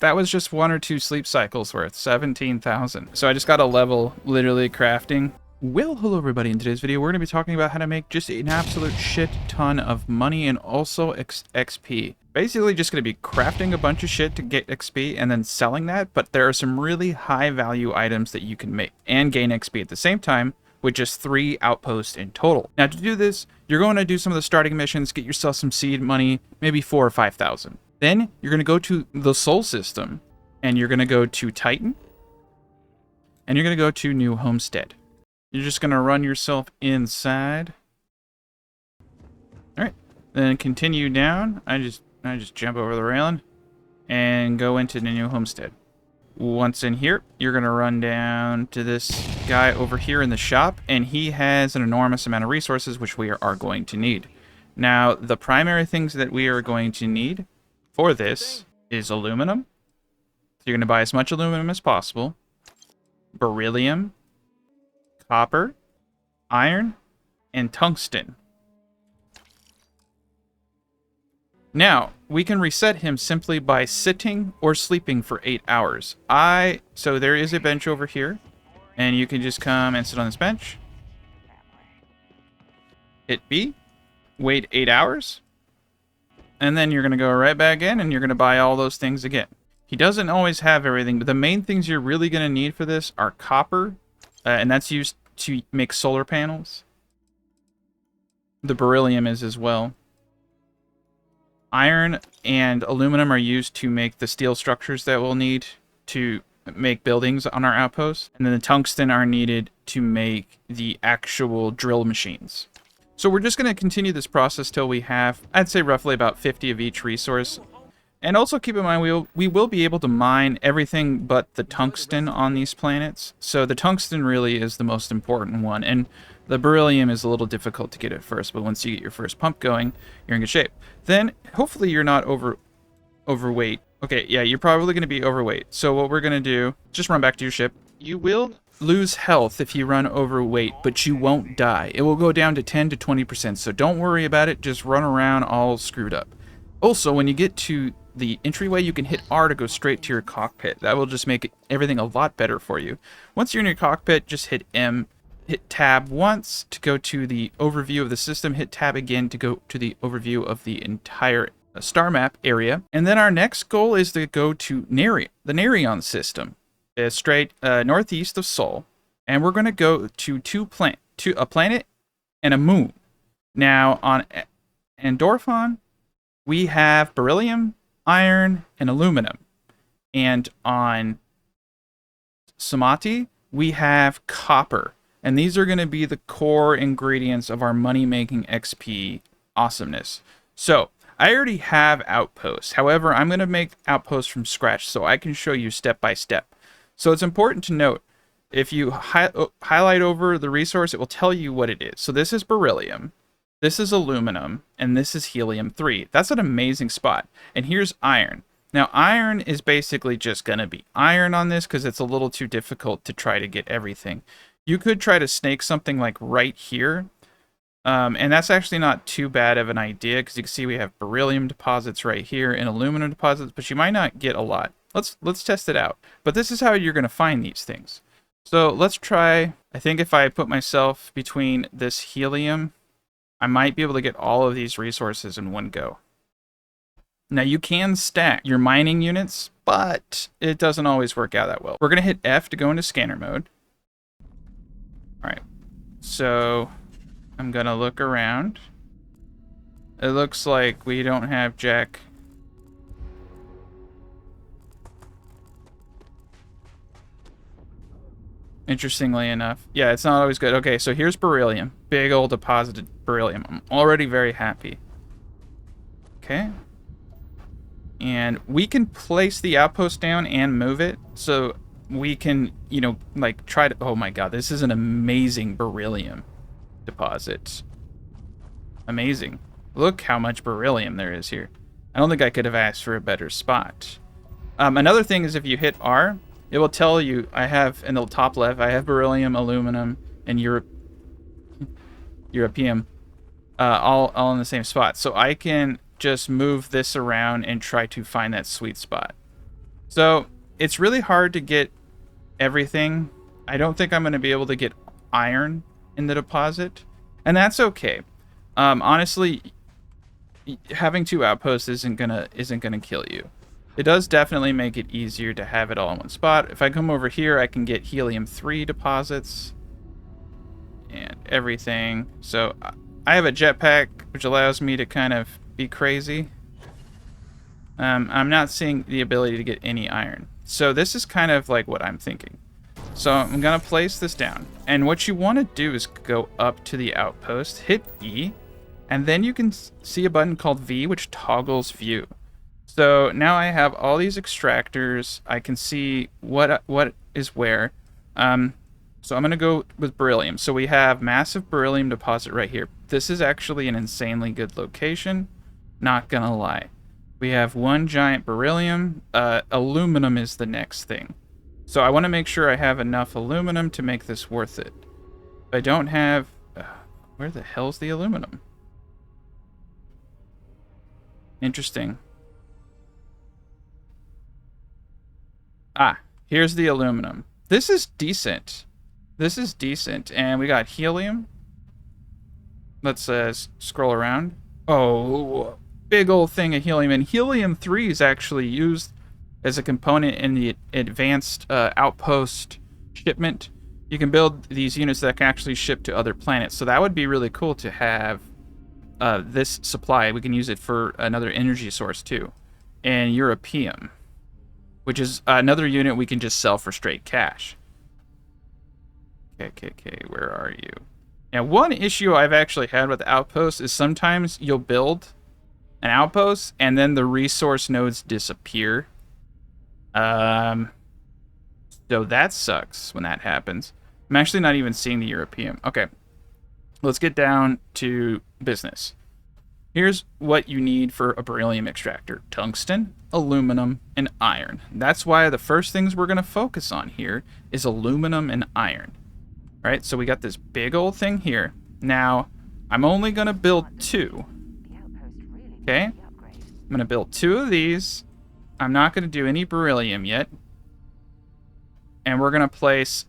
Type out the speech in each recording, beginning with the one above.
That was just 1 or 2 sleep cycles worth, 17,000. So I just got a level literally crafting. Well, hello everybody. In today's video, we're going to be talking about how to make just an absolute shit ton of money and also XP. Basically just going to be crafting a bunch of shit to get XP and then selling that, but there are some really high value items that you can make and gain XP at the same time with just 3 outposts in total. Now to do this, you're going to do some of the starting missions, get yourself some seed money, maybe 4,000 or 5,000. Then you're going to go to the Sol system, and you're going to go to Titan, and you're going to go to New Homestead. You're just going to run yourself inside. All right, then continue down. I just jump over the railing and go into the New Homestead. Once in here, you're going to run down to this guy over here in the shop, and he has an enormous amount of resources, which we are going to need. Now, the primary things that we are going to need for this is aluminum. So you're going to buy as much aluminum as possible. Beryllium, copper, iron, and tungsten. Now, we can reset him simply by sitting or sleeping for 8 hours. So there is a bench over here, and you can just come and sit on this bench. Hit B, wait 8 hours. And then you're going to go right back in and you're going to buy all those things again. He doesn't always have everything, but the main things you're really going to need for this are copper, and that's used to make solar panels. The beryllium is as well. Iron and aluminum are used to make the steel structures that we'll need to make buildings on our outposts. And then the tungsten are needed to make the actual drill machines. So we're just going to continue this process till we have, I'd say, roughly about 50 of each resource. And also keep in mind, we will be able to mine everything but the tungsten on these planets. So the tungsten really is the most important one. And the beryllium is a little difficult to get at first, but once you get your first pump going, you're in good shape. Then, hopefully you're not overweight. Okay, yeah, you're probably going to be overweight. So what we're going to do, just run back to your ship. You will lose health if you run overweight, but you won't die. It will go down to 10 to 20%, so don't worry about it. Just run around all screwed up. Also, when you get to the entryway, you can hit R to go straight to your cockpit. That will just make everything a lot better for you. Once you're in your cockpit, just hit M. Hit tab once to go to the overview of the system. Hit tab again to go to the overview of the entire star map area. And then our next goal is to go to the Nerion system. It's straight northeast of Sol, and we're going to go to a planet and a moon. Now on Endorphin, we have beryllium, iron, and aluminum, and on Samati we have copper, and these are going to be the core ingredients of our money-making XP awesomeness. So I already have Outposts. However, I'm going to make Outposts from scratch so I can show you step by step. So it's important to note, if you highlight over the resource, it will tell you what it is. So this is beryllium, this is aluminum, and this is helium-3. That's an amazing spot. And here's iron. Now, iron is basically just going to be iron on this because it's a little too difficult to try to get everything. You could try to snake something like right here. And that's actually not too bad of an idea because you can see we have beryllium deposits right here and aluminum deposits, but you might not get a lot. Let's test it out. But this is how you're going to find these things. So let's try. I think if I put myself between this helium, I might be able to get all of these resources in one go. Now you can stack your mining units, but it doesn't always work out that well. We're going to hit F to go into scanner mode. All right. So I'm going to look around. It looks like we don't have jack. Interestingly enough. Yeah, it's not always good. Okay, so here's beryllium. Big old deposited beryllium. I'm already very happy. Okay. And we can place the outpost down and move it. So we can, like try to... Oh my god, this is an amazing beryllium deposit. Amazing. Look how much beryllium there is here. I don't think I could have asked for a better spot. Another thing is if you hit R, it will tell you, I have, in the top left, I have beryllium, aluminum, and European, all in the same spot. So I can just move this around and try to find that sweet spot. So it's really hard to get everything. I don't think I'm going to be able to get iron in the deposit, and that's okay. Honestly, having 2 outposts isn't gonna kill you. It does definitely make it easier to have it all in one spot. If I come over here, I can get helium-3 deposits and everything. So I have a jetpack, which allows me to kind of be crazy. I'm not seeing the ability to get any iron. So this is kind of like what I'm thinking. So I'm gonna place this down. And what you want to do is go up to the outpost, hit E, and then you can see a button called V, which toggles view. So now I have all these extractors. I can see what is where. So I'm going to go with beryllium. So we have massive beryllium deposit right here. This is actually an insanely good location. Not going to lie. We have 1 giant beryllium. Aluminum is the next thing. So I want to make sure I have enough aluminum to make this worth it. If I don't have... where the hell's the aluminum? Interesting. Ah, here's the aluminum. This is decent. This is decent. And we got helium. Let's scroll around. Oh, big old thing of helium. And helium-3 is actually used as a component in the advanced outpost shipment. You can build these units that can actually ship to other planets. So that would be really cool to have this supply. We can use it for another energy source too. And europium, which is another unit we can just sell for straight cash. Okay, where are you? Now, one issue I've actually had with Outpost is sometimes you'll build an outpost and then the resource nodes disappear. So that sucks when that happens. I'm actually not even seeing the europium. Okay, let's get down to business. Here's what you need for a beryllium extractor: tungsten, aluminum, and iron. That's why the first things we're going to focus on here is aluminum and iron. All right, so we got this big old thing here. Now, I'm only going to build 2. Okay, I'm going to build 2 of these. I'm not going to do any beryllium yet. And we're going to place,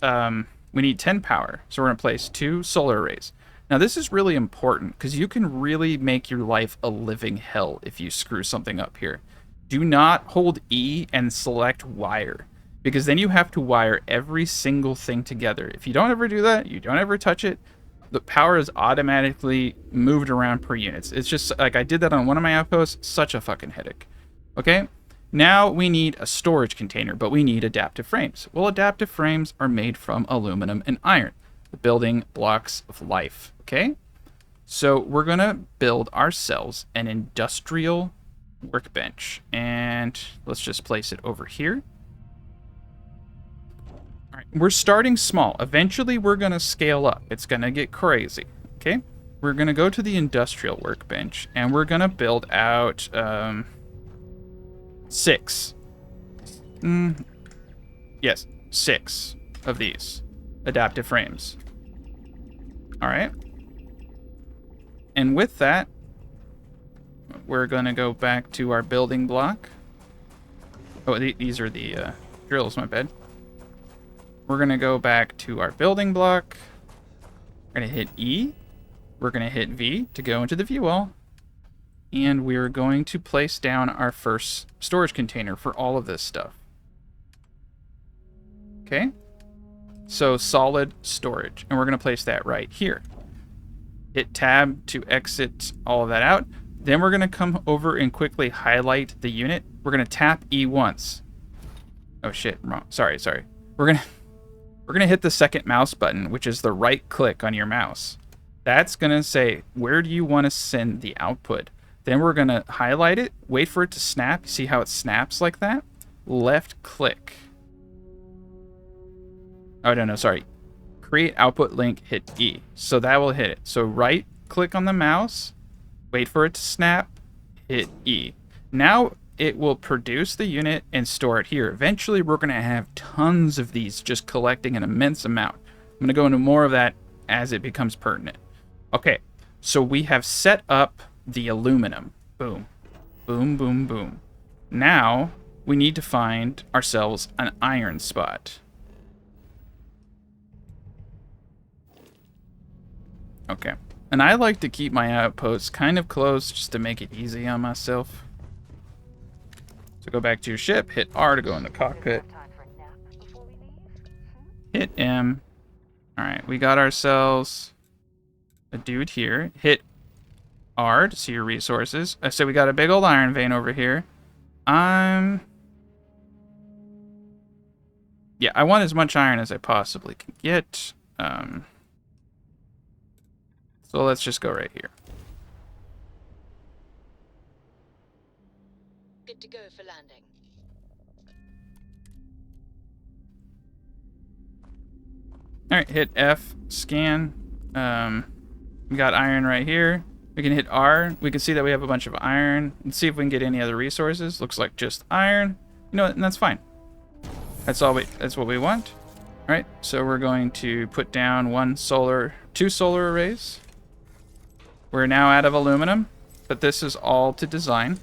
we need 10 power. So we're going to place 2 solar arrays. Now, this is really important because you can really make your life a living hell if you screw something up here. Do not hold E and select wire, because then you have to wire every single thing together. If you don't ever do that, you don't ever touch it, the power is automatically moved around per units. It's just like I did that on one of my outposts. Such a fucking headache. Okay, now we need a storage container, but we need adaptive frames. Well, adaptive frames are made from aluminum and iron, the building blocks of life. Okay, so we're gonna build ourselves an industrial workbench, and let's just place it over here. All right, we're starting small. Eventually, we're gonna scale up. It's gonna get crazy. Okay, we're gonna go to the industrial workbench, and we're gonna build out 6. Yes, 6 of these adaptive frames. All right. And with that, we're going to go back to our building block. Oh, these are the drills, my bad. We're going to go back to our building block. We're going to hit E. We're going to hit V to go into the view wall. And we're going to place down our first storage container for all of this stuff. Okay. So solid storage. And we're going to place that right here. Hit tab to exit all of that out. Then we're going to come over and quickly highlight the unit. We're going to tap E once. Oh shit, wrong. Sorry. We're going to hit the second mouse button, which is the right click on your mouse. That's going to say, where do you want to send the output? Then we're going to highlight it, wait for it to snap. See how it snaps like that? Left click. Oh, no, sorry. Create output link, hit E. So that will hit it. So right click on the mouse, wait for it to snap, hit E. Now it will produce the unit and store it here. Eventually we're going to have tons of these, just collecting an immense amount. I'm going to go into more of that as it becomes pertinent. Okay, so we have set up the aluminum. Boom. Boom, boom, boom. Now we need to find ourselves an iron spot. Okay. And I like to keep my outposts kind of close just to make it easy on myself. So go back to your ship, hit R to go in the cockpit. Hit M. Alright, we got ourselves a dude here. Hit R to see your resources. So we got a big old iron vein over here. Yeah, I want as much iron as I possibly can get. So let's just go right here. Good to go for landing. Alright, hit F, scan. We got iron right here. We can hit R. We can see that we have a bunch of iron. Let's see if we can get any other resources. Looks like just iron. You know what? And that's fine. That's what we want. Alright, so we're going to put down two solar arrays. We're now out of aluminum, but this is all to design.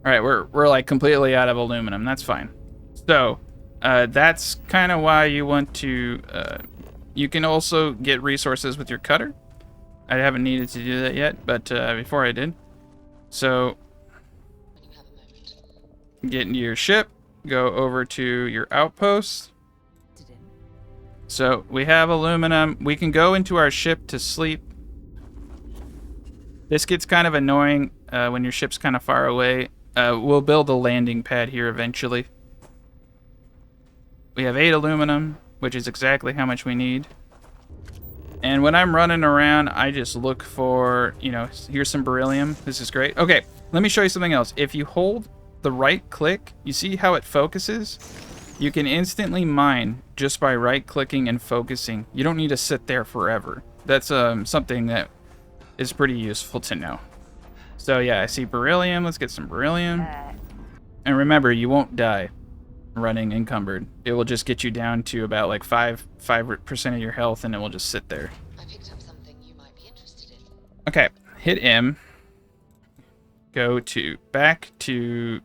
Alright, we're like completely out of aluminum. That's fine. So, that's kind of why you want to... you can also get resources with your cutter. I haven't needed to do that yet, but before I did. So, get into your ship. Go over to your outpost. So, we have aluminum. We can go into our ship to sleep. This gets kind of annoying when your ship's kind of far away. We'll build a landing pad here eventually. We have 8 aluminum, which is exactly how much we need. And when I'm running around, I just look for, you know, here's some beryllium. This is great. Okay, let me show you something else. If you hold the right click, you see how it focuses? You can instantly mine just by right-clicking and focusing. You don't need to sit there forever. That's something that is pretty useful to know. So yeah, I see beryllium. Let's get some beryllium. And remember, you won't die running encumbered. It will just get you down to about like 5% of your health, and it will just sit there. I picked up something you might be interested in. Okay, hit M. Go back to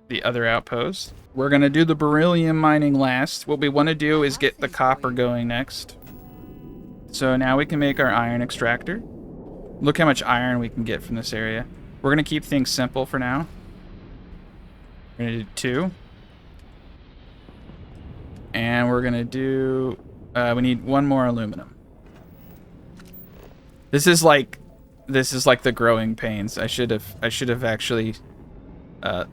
the other outpost. We're gonna do the beryllium mining last. What we want to do is get the copper going next. So now we can make our iron extractor. Look how much iron we can get from this area. We're gonna keep things simple for now. We're gonna do 2. And we're gonna do, we need 1 more aluminum. This is like the growing pains. I should have actually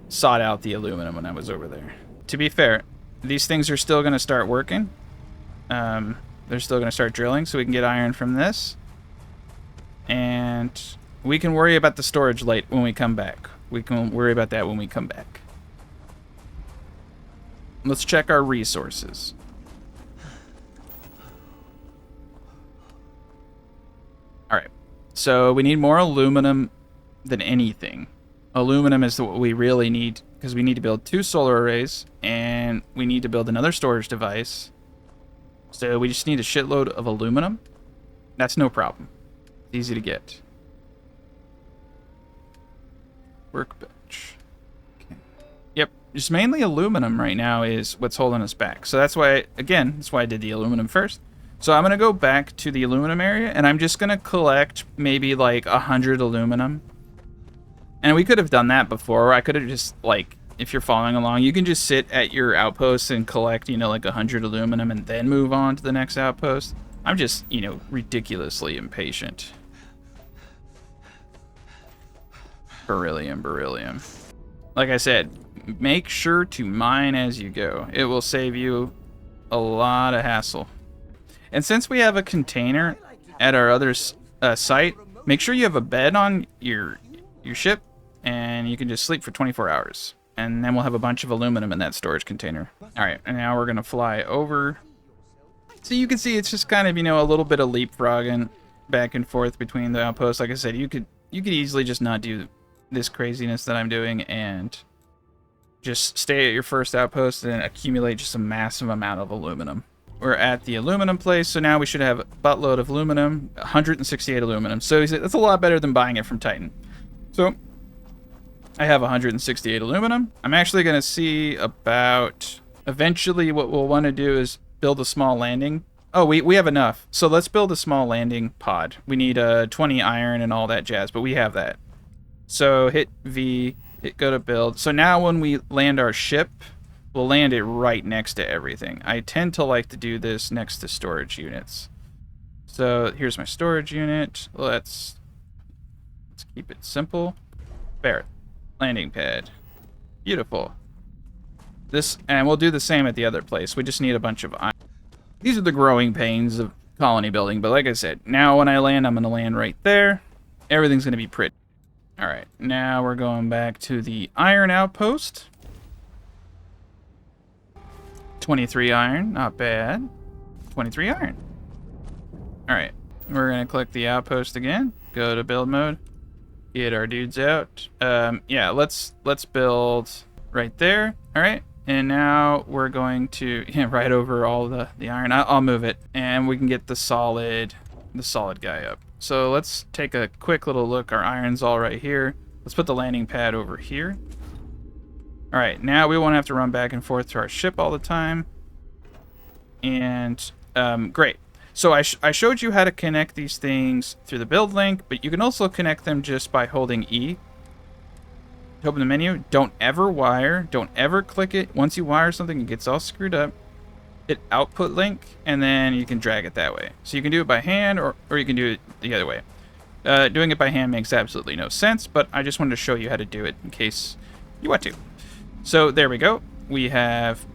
sought out the aluminum when I was over there. To be fair, these things are still gonna start working. They're still gonna start drilling, so we can get iron from this. And we can worry about the storage late when we come back. We can worry about that when we come back. Let's check our resources. Alright, so we need more aluminum than anything. Aluminum is what we really need, because we need to build 2 solar arrays, and we need to build another storage device. So we just need a shitload of aluminum. That's no problem. It's easy to get. Workbench. Okay. Yep, just mainly aluminum right now is what's holding us back. So that's why, again, that's why I did the aluminum first. So I'm going to go back to the aluminum area, and I'm just going to collect maybe like 100 aluminum. And we could have done that before. I could have just, like, if you're following along, you can just sit at your outpost and collect, you know, like 100 aluminum and then move on to the next outpost. I'm just, you know, ridiculously impatient. Beryllium. Like I said, make sure to mine as you go. It will save you a lot of hassle. And since we have a container at our other site, make sure you have a bed on your ship, and you can just sleep for 24 hours. And then we'll have a bunch of aluminum in that storage container. Alright, and now we're going to fly over. So you can see it's just kind of, you know, a little bit of leapfrogging back and forth between the outposts. Like I said, you could easily just not do this craziness that I'm doing and just stay at your first outpost and accumulate just a massive amount of aluminum. We're at the aluminum place, so now we should have a buttload of aluminum, 168 aluminum. So that's a lot better than buying it from Titan. So I have 168 aluminum. I'm actually going to see about... Eventually, what we'll want to do is build a small landing. Oh, we have enough. So let's build a small landing pod. We need 20 iron and all that jazz, but we have that. So hit V, hit go to build. So now when we land our ship, we'll land it right next to everything. I tend to like to do this next to storage units. So here's my storage unit. Let's keep it simple. Barrett, landing pad. Beautiful. This, and we'll do the same at the other place. We just need a bunch of iron. These are the growing pains of colony building, but like I said, now when I land, I'm going to land right there. Everything's going to be pretty. All right, now we're going back to the iron outpost. 23 iron, not bad. 23 iron. All right, we're going to click the outpost again, go to build mode, get our dudes out. Yeah, let's build right there. All right. And now we're going to right over all the iron. I'll move it, and we can get the solid guy up. So let's take a quick little look. Our iron's all right here. Let's put the landing pad over here. All right, now we won't have to run back and forth to our ship all the time. And great. So I showed you how to connect these things through the build link, but you can also connect them just by holding E. Open the menu. Don't ever wire. Don't ever click it. Once you wire something, it gets all screwed up. Hit output link, and then you can drag it that way. So you can do it by hand, or you can do it the other way. Doing it by hand makes absolutely no sense, but I just wanted to show you how to do it in case you want to. So there we go. We have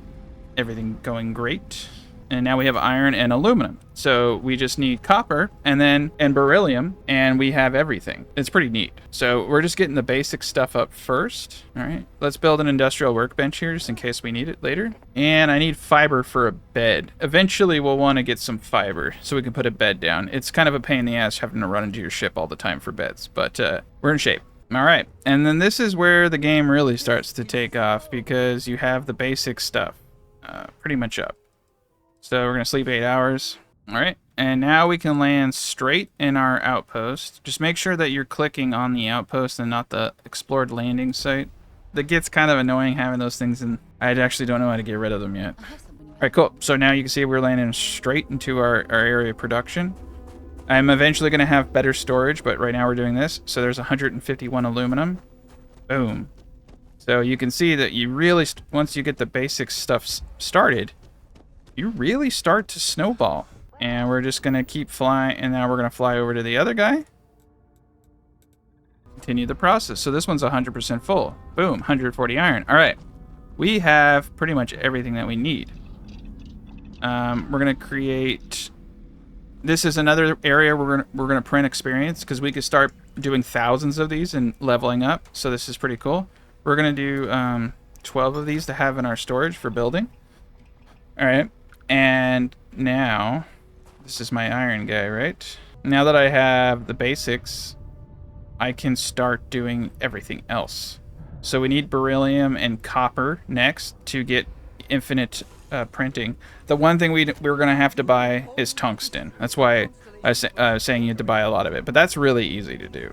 everything going great. And now we have iron and aluminum. So we just need copper and beryllium, and we have everything. It's pretty neat. So we're just getting the basic stuff up first. All right, let's build an industrial workbench here just in case we need it later. And I need fiber for a bed. Eventually we'll want to get some fiber so we can put a bed down. It's kind of a pain in the ass having to run into your ship all the time for beds, but we're in shape. All right, and then this is where the game really starts to take off because you have the basic stuff pretty much up. So we're going to sleep 8 hours. All right. And now we can land straight in our outpost. Just make sure that you're clicking on the outpost and not the explored landing site. That gets kind of annoying having those things, and I actually don't know how to get rid of them yet. All right, cool. So now you can see we're landing straight into our area of production. I'm eventually going to have better storage, but right now we're doing this. So there's 151 aluminum. Boom. So you can see that you really, once you get the basic stuff started, you really start to snowball. And we're just going to keep flying, and now we're going to fly over to the other guy. Continue the process. So this one's 100% full. Boom, 140 iron. All right. We have pretty much everything that we need. We're going to create... This is another area we're going to print experience, because we could start doing thousands of these and leveling up. So this is pretty cool. We're going to do 12 of these to have in our storage for building. All right. And now, this is my iron guy, right? Now that I have the basics, I can start doing everything else. So we need beryllium and copper next to get infinite printing. The one thing we're going to have to buy is tungsten. That's why I was saying you had to buy a lot of it. But that's really easy to do.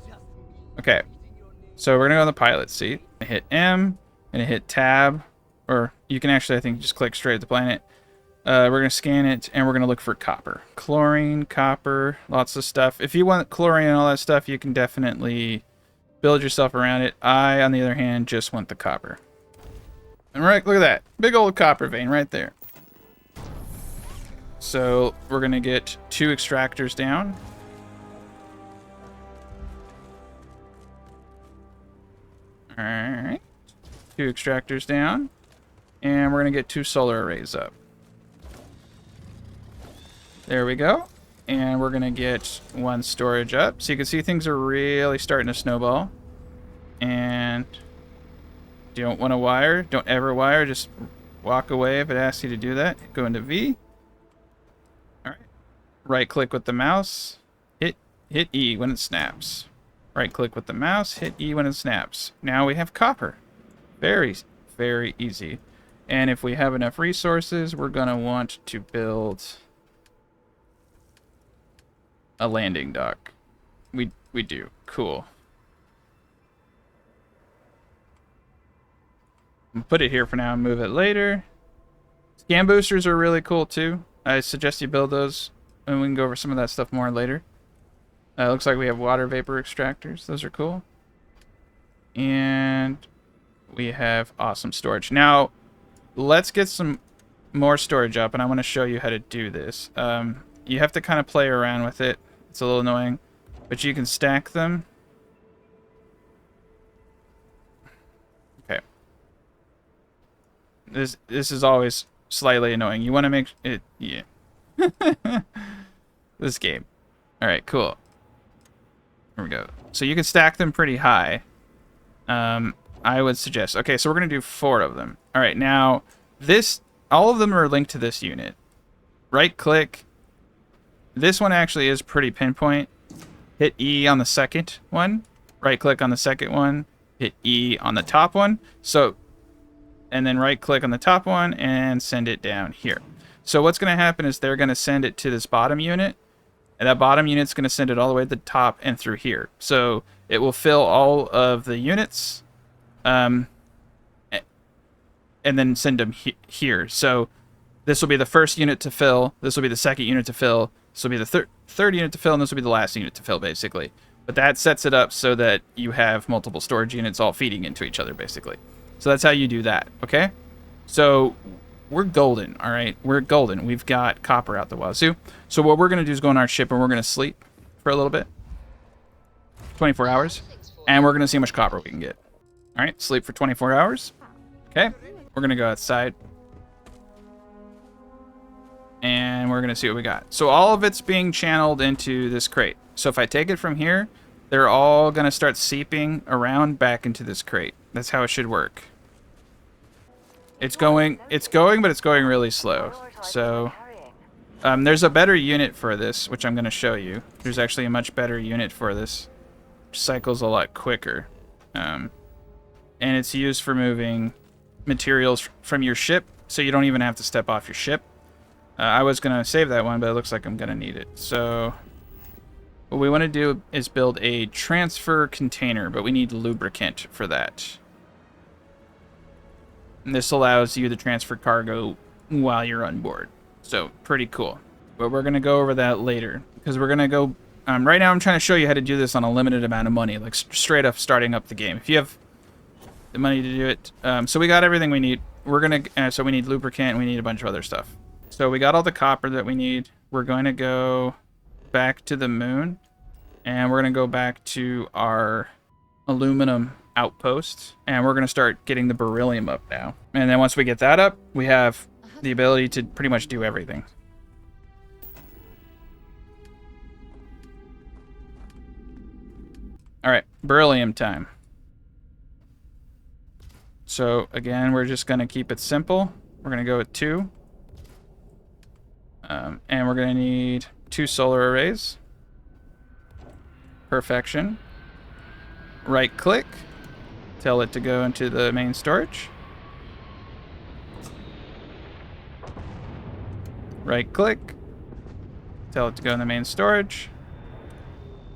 Okay. So we're going to go on the pilot seat. I hit M, and I hit tab. Or you can actually, I think, just click straight at the planet. We're going to scan it, and we're going to look for copper. Chlorine, copper, lots of stuff. If you want chlorine and all that stuff, you can definitely build yourself around it. I, on the other hand, just want the copper. And right, look at that. Big old copper vein right there. So we're going to get 2 extractors down. All right. 2 extractors down. And we're going to get 2 solar arrays up. There we go. And we're going to get 1 storage up. So you can see things are really starting to snowball. And you don't want to wire. Don't ever wire. Just walk away if it asks you to do that. Go into V. All right. Right click with the mouse. Hit E when it snaps. Right click with the mouse. Hit E when it snaps. Now we have copper. Very, very easy. And if we have enough resources, we're going to want to build a landing dock. We do. Cool. I'll put it here for now and move it later. Scan boosters are really cool too. I suggest you build those, and we can go over some of that stuff more later. Looks like we have water vapor extractors. Those are cool. And we have awesome storage. Now, let's get some more storage up, and I want to show you how to do this. You have to kind of play around with it. It's a little annoying, but you can stack them. Okay. This is always slightly annoying. You want to make it, yeah. This game. All right, cool. Here we go. So you can stack them pretty high. I would suggest. Okay, so we're gonna do 4 of them. All right, now all of them are linked to this unit. Right click. This one actually is pretty pinpoint. Hit E on the second one. Right click on the second one. Hit E on the top one. So, and then right click on the top one and send it down here. So what's gonna happen is they're gonna send it to this bottom unit. And that bottom unit's going to send it all the way to the top and through here. So it will fill all of the units and then send them here. So this will be the first unit to fill. This will be the second unit to fill. This will be the third unit to fill. And this will be the last unit to fill, basically. But that sets it up so that you have multiple storage units all feeding into each other, basically. So that's how you do that, okay? So we're golden, all right? We're golden. We've got copper out the wazoo. So what we're going to do is go on our ship and we're going to sleep for a little bit. 24 hours. And we're going to see how much copper we can get. All right, sleep for 24 hours. Okay, we're going to go outside. And we're going to see what we got. So all of it's being channeled into this crate. So if I take it from here, they're all going to start seeping around back into this crate. That's how it should work. It's going, but it's going really slow. So there's a better unit for this, which I'm going to show you. There's actually a much better unit for this, which cycles a lot quicker. And it's used for moving materials from your ship, so you don't even have to step off your ship. I was going to save that one, but it looks like I'm going to need it. So what we want to do is build a transfer container, but we need lubricant for that. And this allows you to transfer cargo while you're on board. So, pretty cool. But we're going to go over that later. Because we're going to go... right now I'm trying to show you how to do this on a limited amount of money. Like, straight up starting up the game. If you have the money to do it. So we got everything we need. We're going to... so we need lubricant. We need a bunch of other stuff. So we got all the copper that we need. We're going to go back to the moon. And we're going to go back to our aluminum outpost, and we're going to start getting the beryllium up now. And then once we get that up, we have the ability to pretty much do everything. All right, beryllium time. So again, we're just going to keep it simple. We're going to go with 2. And we're going to need 2 solar arrays. Perfection. Right click. Tell it to go into the main storage. Right click. Tell it to go in the main storage.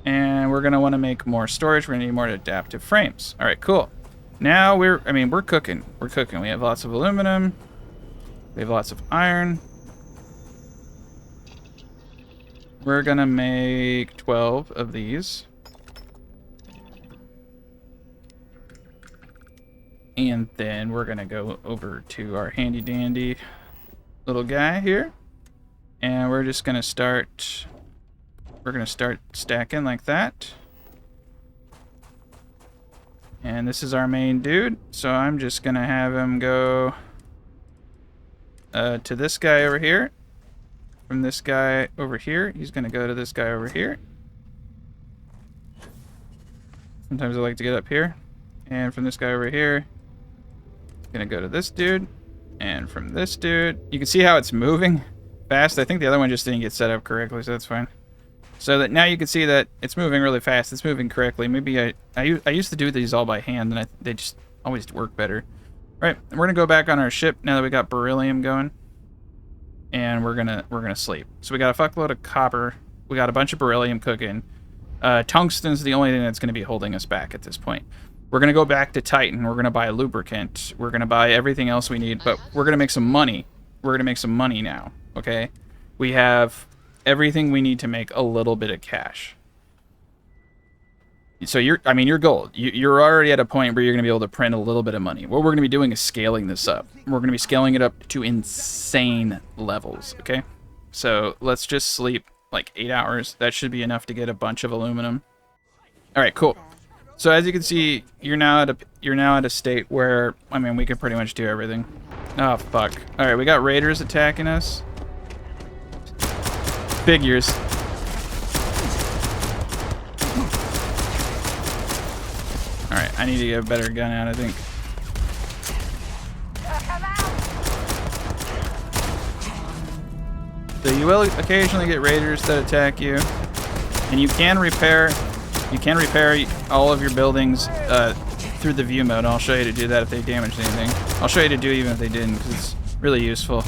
And we're going to want to make more storage. We're going to need more adaptive frames. All right, cool. Now we're cooking. We're cooking. We have lots of aluminum. We have lots of iron. We're going to make 12 of these. And then we're going to go over to our handy dandy little guy here. And we're just going to start... We're going to start stacking like that. And this is our main dude. So I'm just going to have him go to this guy over here. From this guy over here, he's going to go to this guy over here. Sometimes I like to get up here. And from this guy over here, gonna go to this dude, and from this dude, you can see how it's moving fast. I think the other one just didn't get set up correctly, so that's fine. So that now you can see that it's moving really fast. It's moving correctly. Maybe I used to do these all by hand, and they just always work better. All right, we're gonna go back on our ship now that we got beryllium going, and we're gonna sleep. So we got a fuckload of copper. We got a bunch of beryllium cooking. Tungsten's the only thing that's gonna be holding us back at this point. We're going to go back to Titan. We're going to buy lubricant. We're going to buy everything else we need, but we're going to make some money. We're going to make some money now, okay? We have everything we need to make a little bit of cash. So you're gold. You're already at a point where you're going to be able to print a little bit of money. What we're going to be doing is scaling this up. We're going to be scaling it up to insane levels, okay? So let's just sleep like 8 hours. That should be enough to get a bunch of aluminum. All right, cool. So as you can see, you're now at a state where, I mean, we can pretty much do everything. Oh, fuck. All right, we got raiders attacking us. Figures. All right, I need to get a better gun out, I think. So you will occasionally get raiders that attack you, and you can repair all of your buildings through the view mode. I'll show you to do that if they damaged anything. I'll show you to do even if they didn't, because it's really useful.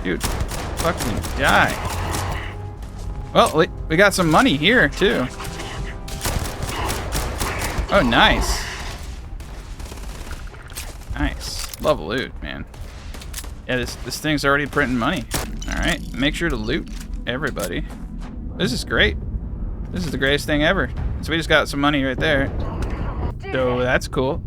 Dude, fucking die. Well, we got some money here too. Oh, nice. Nice. Love loot, man. Yeah, this thing's already printing money. Alright, make sure to loot everybody. This is great. This is the greatest thing ever. So we just got some money right there. So that's cool.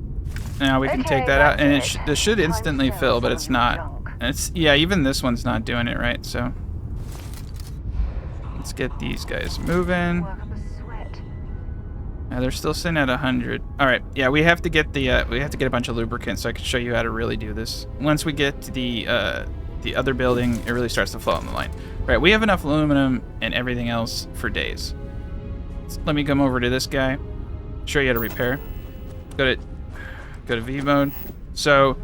Now we can take that out, and this should instantly fill, but it's not. And yeah, even this one's not doing it right, so. Let's get these guys moving. They're still sitting at 100. All right, yeah, we have to get a bunch of lubricant so I can show you how to really do this. Once we get to the other building, it really starts to flow on the line. All right, we have enough aluminum and everything else for days. Let me come over to this guy, show you how to repair. Go to V mode. So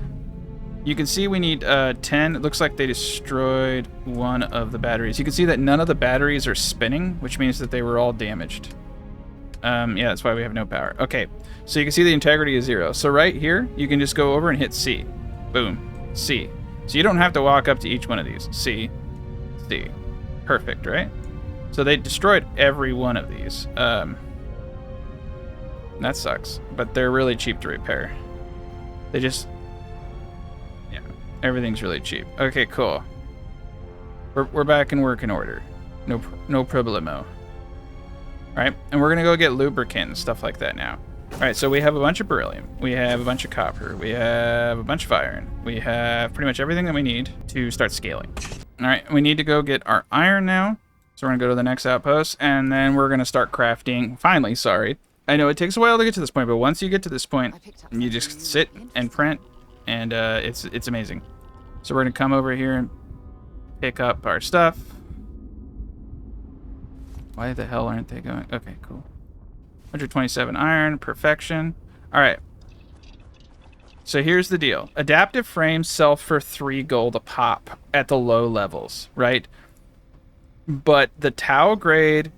you can see we need 10. It looks like they destroyed one of the batteries. You can see that none of the batteries are spinning, which means that they were all damaged. Yeah, that's why we have no power. Okay, so you can see the integrity is 0. So right here, you can just go over and hit C. Boom. C. So you don't have to walk up to each one of these. C. C. Perfect, right? So they destroyed every one of these. That sucks, but they're really cheap to repair. They just... Yeah, everything's really cheap. Okay, cool. We're back in working order. No problemo. Alright, and we're going to go get lubricant and stuff like that now. Alright, so we have a bunch of beryllium. We have a bunch of copper. We have a bunch of iron. We have pretty much everything that we need to start scaling. Alright, we need to go get our iron now. So we're going to go to the next outpost, and then we're going to start crafting. Finally, sorry. I know it takes a while to get to this point, but once you get to this point, you just sit and print, and it's amazing. So we're going to come over here and pick up our stuff. Why the hell aren't they going? Okay, cool. 127 iron, perfection. All right. So here's the deal. Adaptive frames sell for 3 gold a pop at the low levels, right? But the Tau grade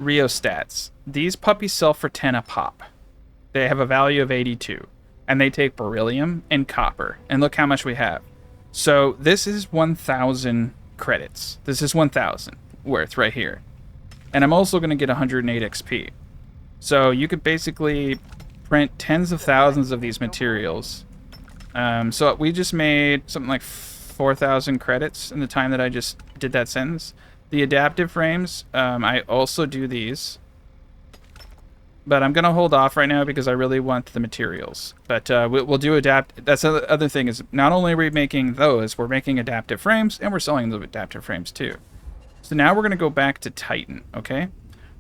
rheostats, these puppies sell for 10 a pop. They have a value of 82. And they take beryllium and copper. And look how much we have. So this is 1,000 credits. This is 1,000 worth right here. And I'm also going to get 108 XP. So you could basically print tens of thousands of these materials. So we just made something like 4,000 credits in the time that I just did that sentence. The adaptive frames, I also do these. But I'm going to hold off right now because I really want the materials. But we'll do adapt. That's the other thing is not only are we making those, we're making adaptive frames and we're selling the adaptive frames too. So now we're going to go back to Titan, okay?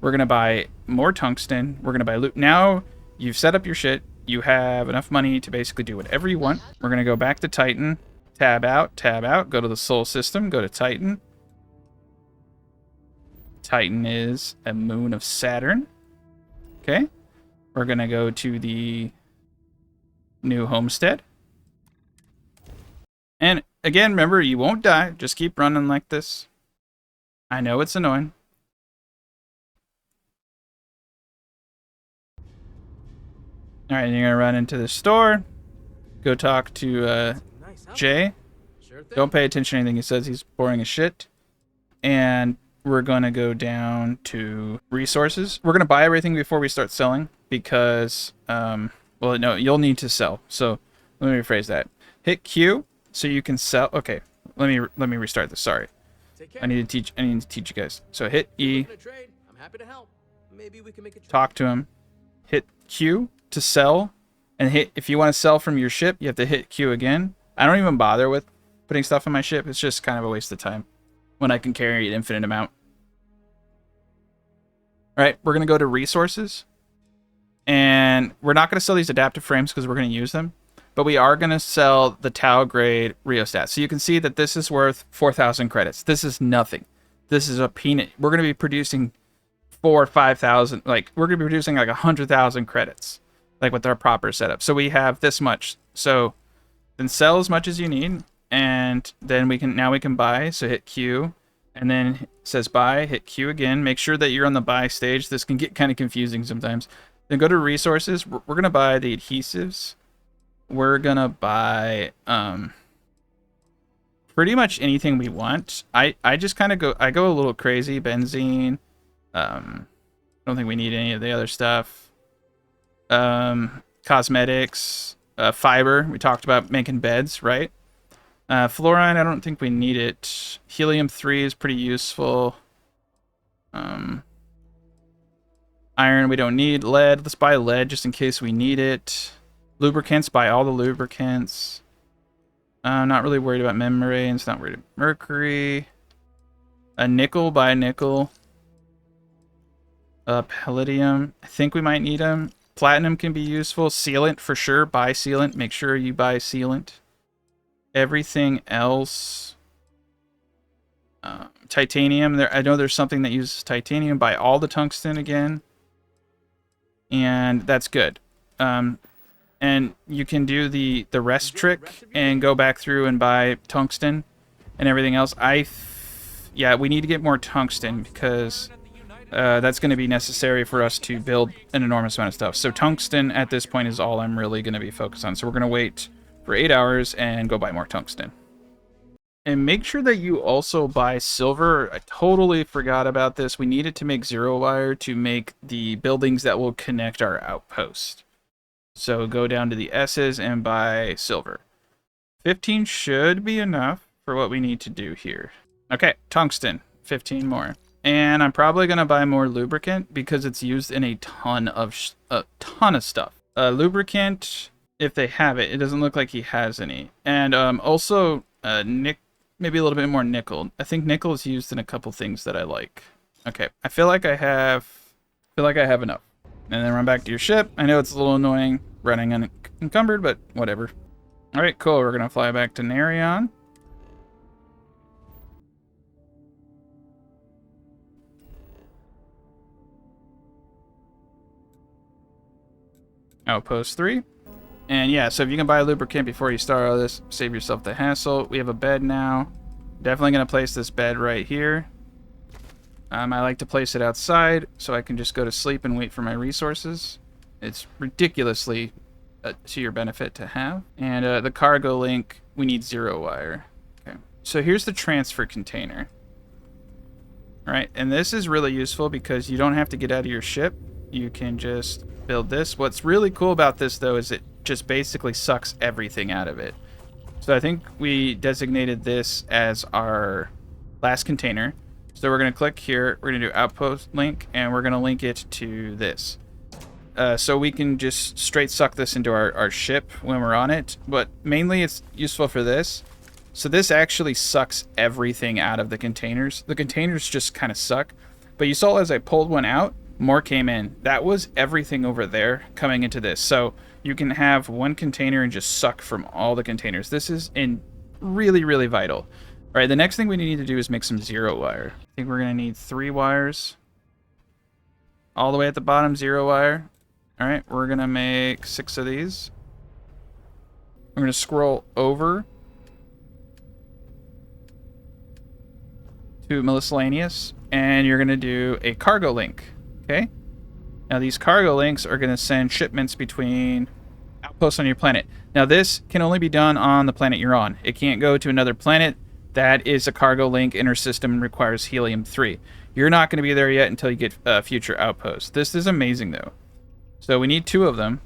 We're going to buy more tungsten. We're going to buy loot. Now you've set up your shit. You have enough money to basically do whatever you want. We're going to go back to Titan. Tab out, go to the Sol system, go to Titan. Titan is a moon of Saturn. Okay. We're going to go to the new homestead. And again, remember, you won't die. Just keep running like this. I know it's annoying. Alright, you're going to run into the store. Go talk to Jay. Don't pay attention to anything he says. He's boring as shit. And we're going to go down to resources. We're going to buy everything before we start selling because, well, no, you'll need to sell. So let me rephrase that. Hit Q so you can sell. Okay, let me restart this. Sorry. I need to teach you guys. So hit E. I'm happy to help. Maybe we can make a trade. Talk to him. Hit Q to sell, and hit if you want to sell from your ship, you have to hit Q again. I don't even bother with putting stuff on my ship. It's just kind of a waste of time when I can carry an infinite amount. All right, we're gonna go to resources, and we're not gonna sell these adaptive frames because we're gonna use them, but we are gonna sell the Tau grade rheostat. So you can see that this is worth 4,000 credits. This is nothing. This is a peanut. We're gonna be producing 4,000 or 5,000. Like we're gonna be producing like 100,000 credits, like with our proper setup. So we have this much. So then sell as much as you need, and then we can buy. So hit Q, and then it says buy. Hit Q again. Make sure that you're on the buy stage. This can get kind of confusing sometimes. Then go to resources. We're gonna buy the adhesives. We're gonna buy pretty much anything we want. I just kind of go a little crazy. Benzene. I don't think we need any of the other stuff. Cosmetics, fiber. We talked about making beds, right? Fluorine, I don't think we need it. Helium-3 is pretty useful. Iron, we don't need. Lead, let's buy lead just in case we need it. Lubricants, buy all the lubricants. Not really worried about membranes, not worried about mercury. A nickel, buy nickel. Palladium, I think we might need them. Platinum can be useful. Sealant, for sure, buy sealant. Make sure you buy sealant. Everything else, titanium. I know there's something that uses titanium. Buy all the tungsten again, and that's good. And you can do the rest trick and go back through and buy tungsten and everything else. Yeah, we need to get more tungsten because that's going to be necessary for us to build an enormous amount of stuff. So tungsten at this point is all I'm really going to be focused on. So we're going to wait for 8 hours and go buy more tungsten. And make sure that you also buy silver. I totally forgot about this. We needed to make 0 wire to make the buildings that will connect our outpost. So go down to the S's and buy silver. 15 should be enough for what we need to do here. Okay, tungsten, 15 more. And I'm probably going to buy more lubricant because it's used in a ton of stuff. Lubricant, if they have it. It doesn't look like he has any. And also maybe a little bit more nickel. I think nickel is used in a couple things that I like. Okay, I feel like I have enough. And then run back to your ship. I know it's a little annoying running unencumbered, but whatever. All right, cool. We're gonna fly back to Narion. Outpost 3. And yeah, so if you can buy a lubricant before you start all this, save yourself the hassle. We have a bed now. Definitely going to place this bed right here. I like to place it outside so I can just go to sleep and wait for my resources. It's ridiculously to your benefit to have. And the cargo link, we need 0 wire. Okay. So here's the transfer container. All right, and this is really useful because you don't have to get out of your ship. You can just build this. What's really cool about this, though, is it just basically sucks everything out of it. So I think we designated this as our last container. So we're going to click here. We're going to do outpost link, and we're going to link it to this. So we can just straight suck this into our ship when we're on it. But mainly it's useful for this. So this actually sucks everything out of the containers. The containers just kind of suck. But you saw as I pulled one out, more came in. That was everything over there coming into this. So you can have one container and just suck from all the containers. This is really, really vital. All right, the next thing we need to do is make some 0 wire. I think we're going to need 3 wires. All the way at the bottom, 0 wire. All right, we're going to make 6 of these. We're going to scroll over to miscellaneous, and you're going to do a cargo link. Okay. Now these cargo links are going to send shipments between outposts on your planet. Now this can only be done on the planet you're on. It can't go to another planet that is a cargo link intersystem and requires helium-3. You're not going to be there yet until you get future outposts. This is amazing, though. So we need 2 of them.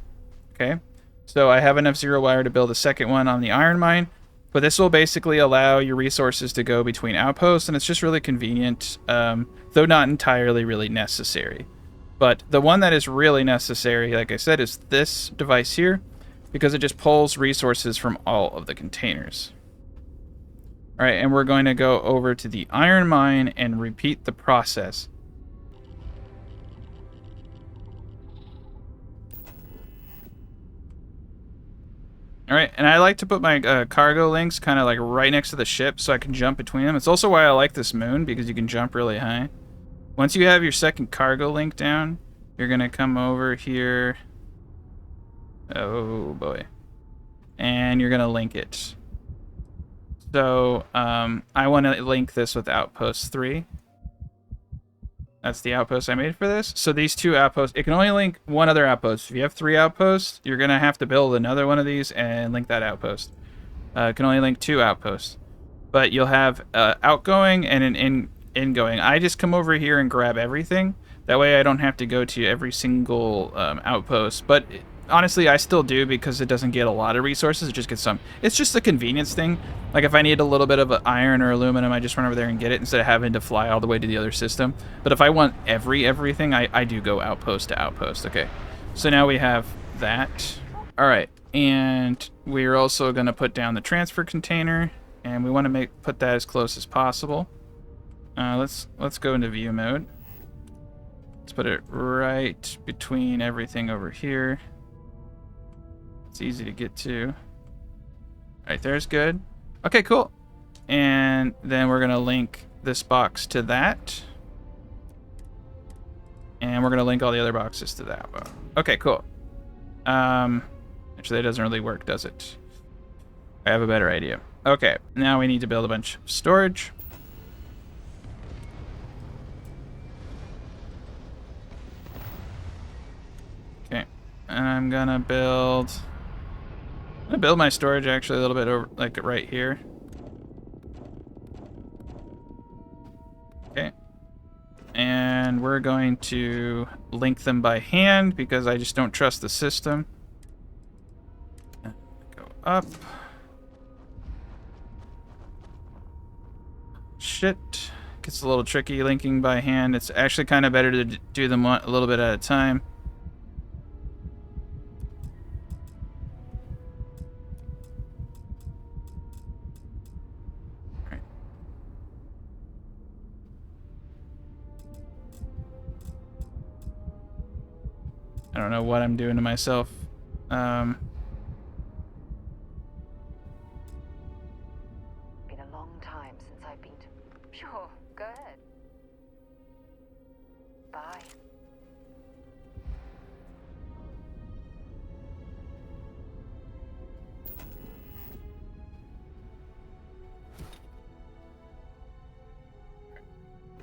Okay. So I have enough zero wire to build a second one on the iron mine. But this will basically allow your resources to go between outposts, and it's just really convenient, though not entirely really necessary. But the one that is really necessary, like I said, is this device here, because it just pulls resources from all of the containers. All right, and we're going to go over to the iron mine and repeat the process. All right, and I like to put my cargo links kind of like right next to the ship so I can jump between them. It's also why I like this moon, because you can jump really high. Once you have your second cargo link down, you're going to come over here. Oh, boy. And you're going to link it. So I want to link this with Outpost 3. That's the outpost I made for this. So these 2 outposts, it can only link one other outpost. If you have 3 outposts, you're going to have to build another one of these and link that outpost. It can only link 2 outposts. But you'll have outgoing and an ingoing. I just come over here and grab everything. That way I don't have to go to every single outpost. But honestly, I still do, because it doesn't get a lot of resources. It just gets some. It's just a convenience thing. Like if I need a little bit of iron or aluminum, I just run over there and get it instead of having to fly all the way to the other system. But if I want everything, I do go outpost to outpost. Okay, so now we have that. All right, and we're also going to put down the transfer container, and we want to put that as close as possible. Let's go into view mode. Let's put it right between everything over here. It's easy to get to. Right there's good. Okay, cool. And then we're going to link this box to that. And we're going to link all the other boxes to that one. Okay, cool. Actually, that doesn't really work, does it? I have a better idea. Okay, now we need to build a bunch of storage. Okay, and I'm going to build my storage actually a little bit over, like right here. Okay. And we're going to link them by hand because I just don't trust the system. Go up. Shit. Gets a little tricky linking by hand. It's actually kind of better to do them a little bit at a time. I don't know what I'm doing to myself. Been a long time since I've been to... Sure, go ahead. Bye.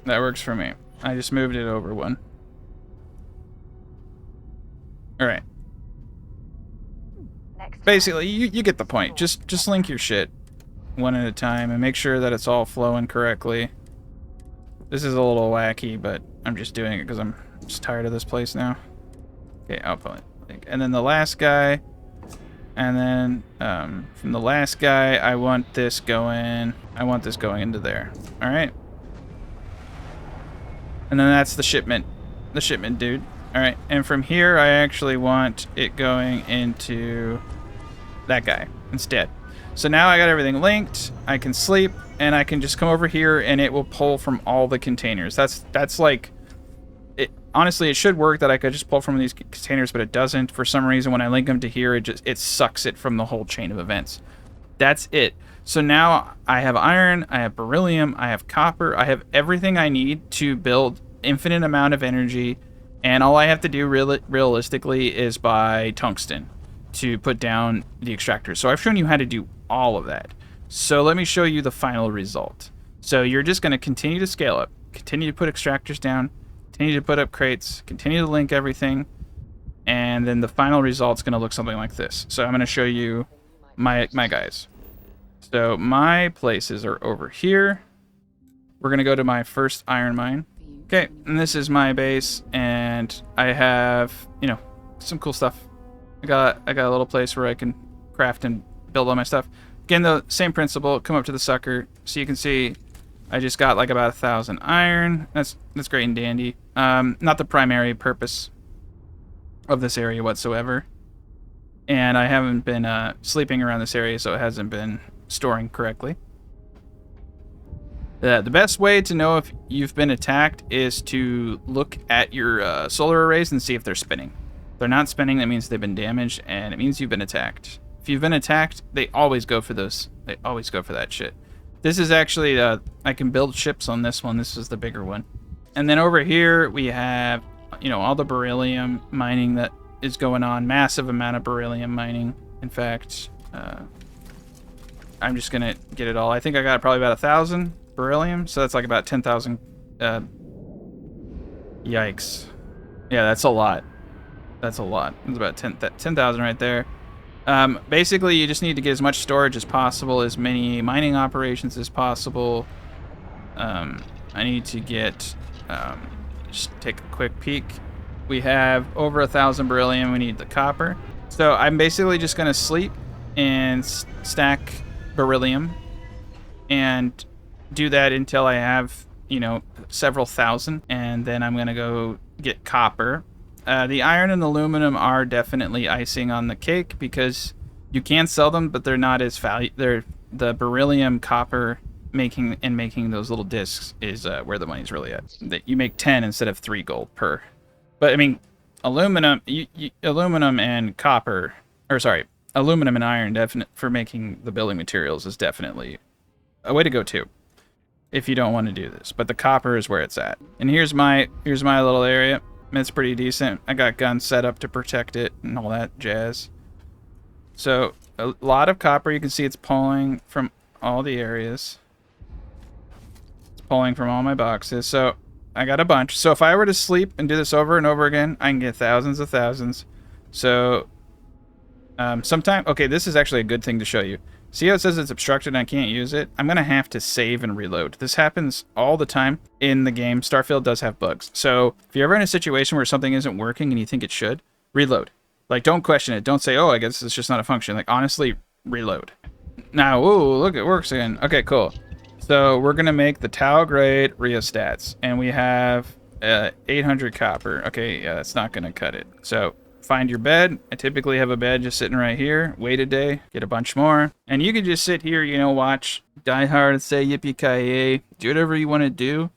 That works for me. I just moved it over one. Alright. Basically, you get the point. Just link your shit one at a time and make sure that it's all flowing correctly. This is a little wacky, but I'm just doing it because I'm just tired of this place now. Okay, output. And then the last guy. And then from the last guy, I want this going into there. Alright. And then that's the shipment dude. Alright, and from here I actually want it going into that guy instead. So now I got everything linked, I can sleep, and I can just come over here and it will pull from all the containers. That's like, honestly, it should work that I could just pull from these containers, but it doesn't. For some reason, when I link them to here, it sucks it from the whole chain of events. That's it. So now I have iron, I have beryllium, I have copper, I have everything I need to build infinite amount of energy. And all I have to do realistically is buy tungsten to put down the extractors. So I've shown you how to do all of that. So let me show you the final result. So you're just going to continue to scale up, continue to put extractors down, continue to put up crates, continue to link everything, and then the final result's going to look something like this. So I'm going to show you my guys. So my places are over here. We're gonna go to my first iron mine. Okay, and this is my base, and I have, you know, some cool stuff. I got a little place where I can craft and build all my stuff. Again, the same principle. Come up to the sucker, so you can see I just got like about 1,000 iron. That's great and dandy. Not the primary purpose of this area whatsoever. And I haven't been sleeping around this area, so it hasn't been storing correctly. The best way to know if you've been attacked is to look at your solar arrays and see if they're spinning. If they're not spinning, that means they've been damaged, and it means you've been attacked. If you've been attacked, they always go for those. They always go for that shit. This is actually, I can build ships on this one. This is the bigger one. And then over here, we have, you know, all the beryllium mining that is going on. Massive amount of beryllium mining. In fact, I'm just going to get it all. I think I got probably about 1,000 beryllium. So that's like about 10,000. Yikes. Yeah, that's a lot. That's a lot. It's about 10,000 right there. Basically, you just need to get as much storage as possible, as many mining operations as possible. I need to get, just take a quick peek. We have over 1,000 beryllium. We need the copper. So I'm basically just going to sleep and stack beryllium and do that until I have, you know, several thousand. And then I'm going to go get copper. The iron and aluminum are definitely icing on the cake because you can sell them, but they're not as value. They're the beryllium, copper making those little discs is where the money's really at. That you make 10 instead of 3 gold per. But I mean, aluminum and copper, or sorry, aluminum and iron, definite for making the building materials is definitely a way to go too, if you don't want to do this. But the copper is where it's at. And here's my little area. It's pretty decent. I got guns set up to protect it and all that jazz. So a lot of copper. You can see it's pulling from all the areas. It's pulling from all my boxes. So I got a bunch. So if I were to sleep and do this over and over again, I can get thousands of thousands. So sometime, okay, this is actually a good thing to show you. See how it says it's obstructed and I can't use it? I'm going to have to save and reload. This happens all the time in the game. Starfield does have bugs. So if you're ever in a situation where something isn't working and you think it should, reload. Like, don't question it. Don't say, oh, I guess it's just not a function. Like, honestly, reload. Now, ooh, look, it works again. Okay, cool. So we're going to make the Tau grade rheostats. And we have 800 copper. Okay, yeah, that's not going to cut it. So find your bed. I typically have a bed just sitting right here. Wait a day, get a bunch more. And you can just sit here, you know, watch Die Hard, say yippee-ki-yay, do whatever you want to do.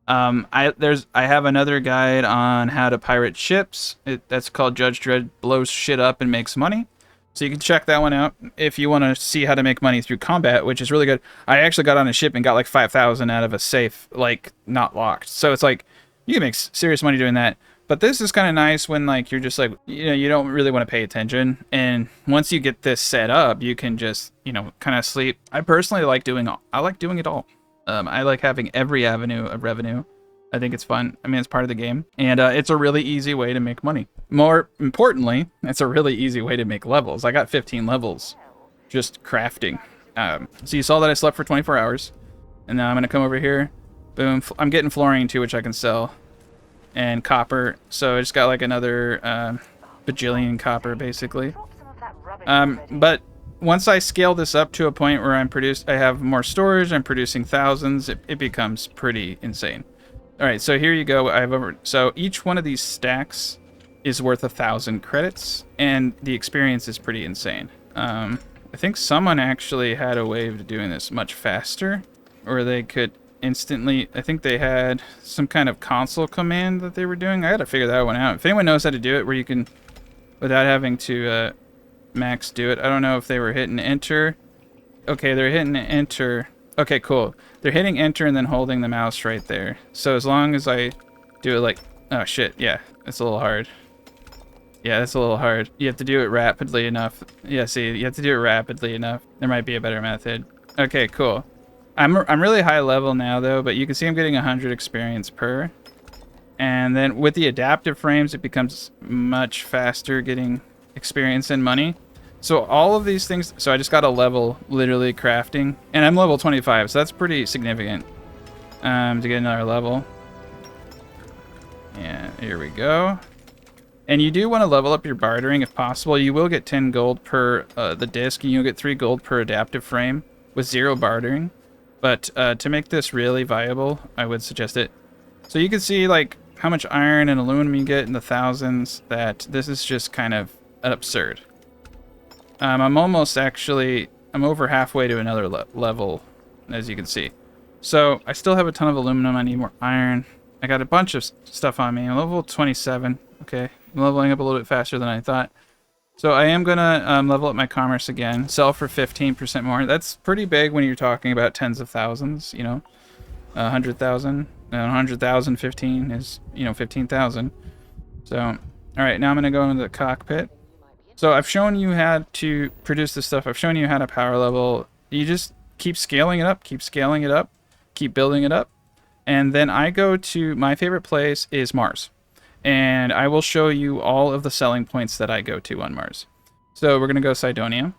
I have another guide on how to pirate ships. That's called Judge Dredd Blows Shit Up and Makes Money. So you can check that one out if you want to see how to make money through combat, which is really good. I actually got on a ship and got like 5,000 out of a safe, like, not locked. So it's like, you can make serious money doing that. But this is kind of nice when, like, you're just like, you know, you don't really want to pay attention. And once you get this set up, you can just, you know, kind of sleep. I personally like doing it all. I like having every avenue of revenue. I think it's fun. I mean, it's part of the game. And it's a really easy way to make money. More importantly, it's a really easy way to make levels. I got 15 levels just crafting. So you saw that I slept for 24 hours. And now I'm going to come over here. Boom. I'm getting fluorine too, which I can sell. And copper, so I just got like another bajillion copper basically. But once I scale this up to a point where I have more storage, I'm producing thousands, it becomes pretty insane. All right, so here you go. So each one of these stacks is worth 1,000 credits, and the experience is pretty insane. I think someone actually had a way of doing this much faster, or they could instantly, I think they had some kind of console command that they were doing. I gotta figure that one out. If anyone knows how to do it where you can, without having to max do it. I don't know if they were hitting enter. Okay, they're hitting enter. Okay, cool. They're hitting enter and then holding the mouse right there. So as long as I do it like, oh shit, yeah, it's a little hard. Yeah, that's a little hard. You have to do it rapidly enough. Yeah, see, you have to do it rapidly enough. There might be a better method. Okay, cool. I'm really high level now though, but you can see I'm getting 100 experience per. And then with the adaptive frames, it becomes much faster getting experience and money. So all of these things, so I just got a level literally crafting, and I'm level 25, so that's pretty significant to get another level. And here we go. And you do want to level up your bartering if possible. You will get 10 gold per the disc, and you'll get 3 gold per adaptive frame with 0 bartering. But to make this really viable, I would suggest it. So you can see like how much iron and aluminum you get in the thousands, that this is just kind of absurd. I'm almost actually, I'm over halfway to another level, as you can see. So I still have a ton of aluminum. I need more iron. I got a bunch of stuff on me. I'm level 27. Okay, I'm leveling up a little bit faster than I thought. So I am going to level up my commerce again. Sell for 15% more. That's pretty big when you're talking about tens of thousands, you know. 100,000. 100,000, 15 is, you know, 15,000. So, all right, now I'm going to go into the cockpit. So I've shown you how to produce this stuff. I've shown you how to power level. You just keep scaling it up, keep scaling it up, keep building it up. And then I go to, my favorite place is Mars. And I will show you all of the selling points that I go to on Mars. So we're going to go Cydonia.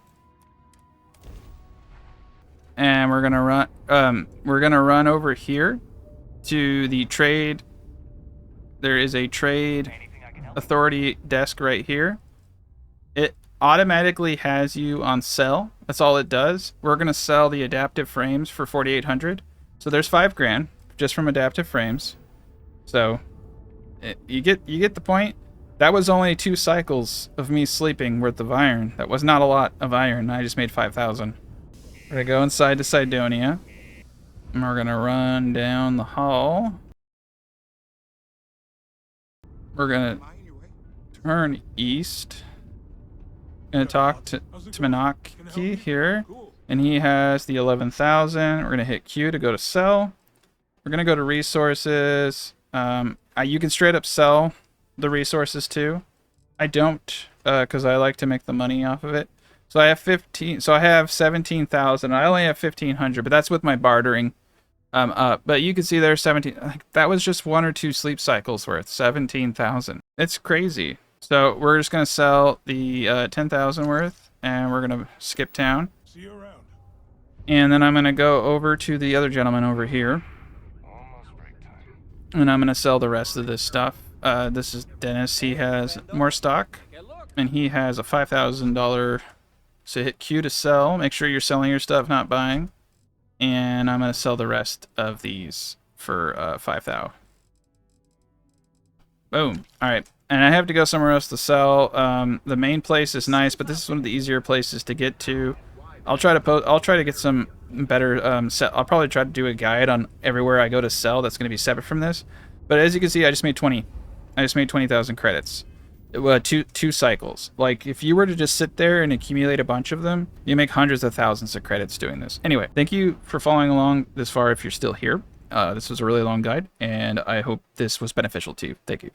And we're going to run over here to the trade. There is a trade authority desk right here. It automatically has you on sell. That's all it does. We're going to sell the adaptive frames for 4,800. So there's 5 grand just from adaptive frames. So you get the point. That was only 2 cycles of me sleeping worth of iron. That was not a lot of iron. I just made 5,000. We're going to go inside to Cydonia. And we're going to run down the hall. We're going to turn east. Going to talk to Manaki here. And he has the 11,000. We're going to hit Q to go to sell. We're going to go to resources. You can straight up sell the resources too. I don't, because I like to make the money off of it. So I have 15. So I have 17,000. I only have 1,500, but that's with my bartering. But you can see there's 17. That was just 1 or 2 sleep cycles worth. 17,000. It's crazy. So we're just gonna sell the 10,000 worth, and we're gonna skip town. See you around. And then I'm gonna go over to the other gentleman over here. And I'm going to sell the rest of this stuff. This is Dennis. He has more stock. And he has a $5,000. So hit Q to sell. Make sure you're selling your stuff, not buying. And I'm going to sell the rest of these for 5,000. Boom. All right. And I have to go somewhere else to sell. The main place is nice, but this is one of the easier places to get to. I'll try to get some better I'll probably try to do a guide on everywhere I go to sell that's going to be separate from this. But as you can see, I just made 20,000 credits. Two cycles. Like, if you were to just sit there and accumulate a bunch of them, you make hundreds of thousands of credits doing this. Anyway, thank you for following along this far if you're still here. This was a really long guide, and I hope this was beneficial to you. Thank you.